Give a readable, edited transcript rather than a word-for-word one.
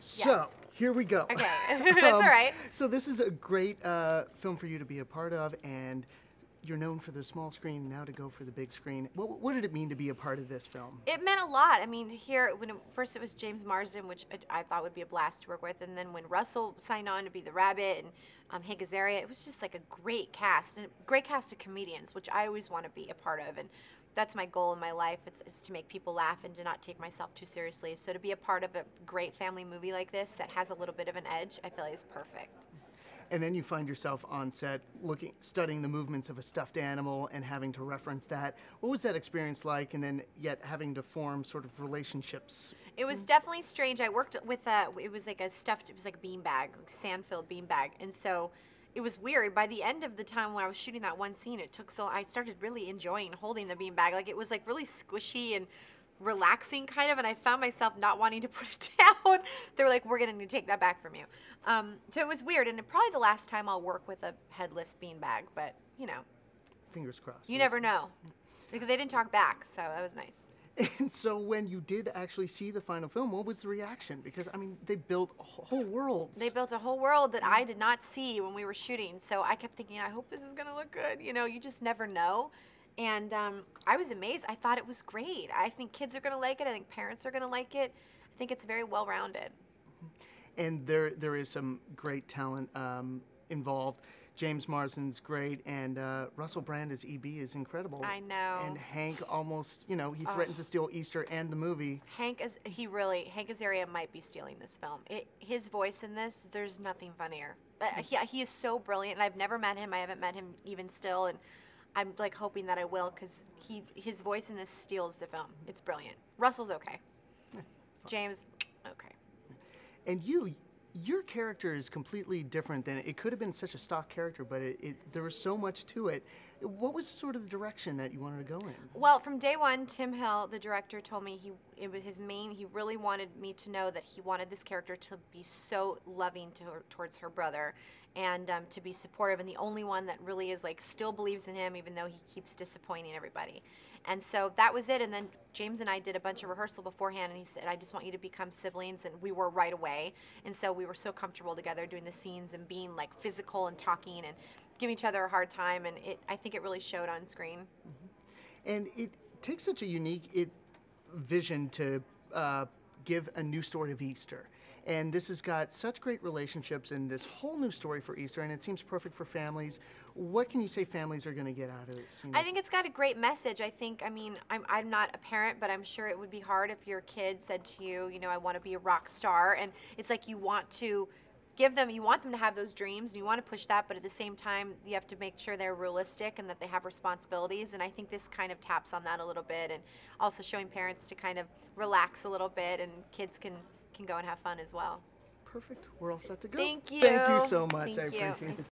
So, here we go. Okay, that's all right. So this is a great film for you to be a part of, and you're known for the small screen, now to go for the big screen. What did it mean to be a part of this film? It meant a lot. I mean, first it was James Marsden, which I thought would be a blast to work with, and then when Russell signed on to be the Rabbit, and Hank Azaria, it was just like a great cast, and a great cast of comedians, which I always want to be a part of, and that's my goal in my life, is to make people laugh and to not take myself too seriously. So to be a part of a great family movie like this that has a little bit of an edge, I feel like is perfect. And then you find yourself on set studying the movements of a stuffed animal and having to reference that. What was that experience like, and then yet having to form sort of relationships? It was definitely strange. I worked with it was like a beanbag, like sand-filled beanbag, and so it was weird. By the end of the time when I was shooting that one scene, I started really enjoying holding the beanbag. Like, it was like really squishy and relaxing kind of, and I found myself not wanting to put it down. They were like, we're gonna need to take that back from you. So it was weird, and probably the last time I'll work with a headless beanbag, but you know. Fingers crossed. You never know. Because they didn't talk back, so that was nice. And so when you did actually see the final film, what was the reaction? Because, I mean, they built whole worlds. They built a whole world that I did not see when we were shooting, so I kept thinking, I hope this is gonna look good. You know, you just never know. And I was amazed. I thought it was great. I think kids are gonna like it. I think parents are gonna like it. I think it's very well-rounded. And there is some great talent involved. James Marsden's great, and Russell Brand as EB is incredible. I know. And Hank almost, you know, he threatens to steal Easter and the movie. Hank Azaria might be stealing this film. His voice in this, there's nothing funnier. He is so brilliant, and I've never met him. I haven't met him even still, and I'm like hoping that I will, because his voice in this steals the film. It's brilliant. Russell's okay. James, okay. And your character is completely different than it could have been. Such a stock character, but there was so much to it. What was sort of the direction that you wanted to go in? Well, from day one, Tim Hill, the director, told me he really wanted me to know that he wanted this character to be so loving towards her brother, and to be supportive, and the only one that really is like still believes in him even though he keeps disappointing everybody. And so that was it. And then James and I did a bunch of rehearsal beforehand, and he said, I just want you to become siblings, and we were right away. And so we were so comfortable together doing the scenes and being like physical and talking and giving each other a hard time, and I think it really showed on screen. And it takes such a unique vision to give a new story of Easter. And this has got such great relationships and this whole new story for Easter, and it seems perfect for families. What can you say families are going to get out of this? I think it's got a great message. I'm not a parent, but I'm sure it would be hard if your kid said to you, you know, I want to be a rock star, and it's like you want to you want them to have those dreams, and you want to push that, but at the same time, you have to make sure they're realistic and that they have responsibilities, and I think this kind of taps on that a little bit, and also showing parents to kind of relax a little bit, and kids can go and have fun as well. Perfect. We're all set to go. Thank you. Thank you so much. Thank I you. appreciate it.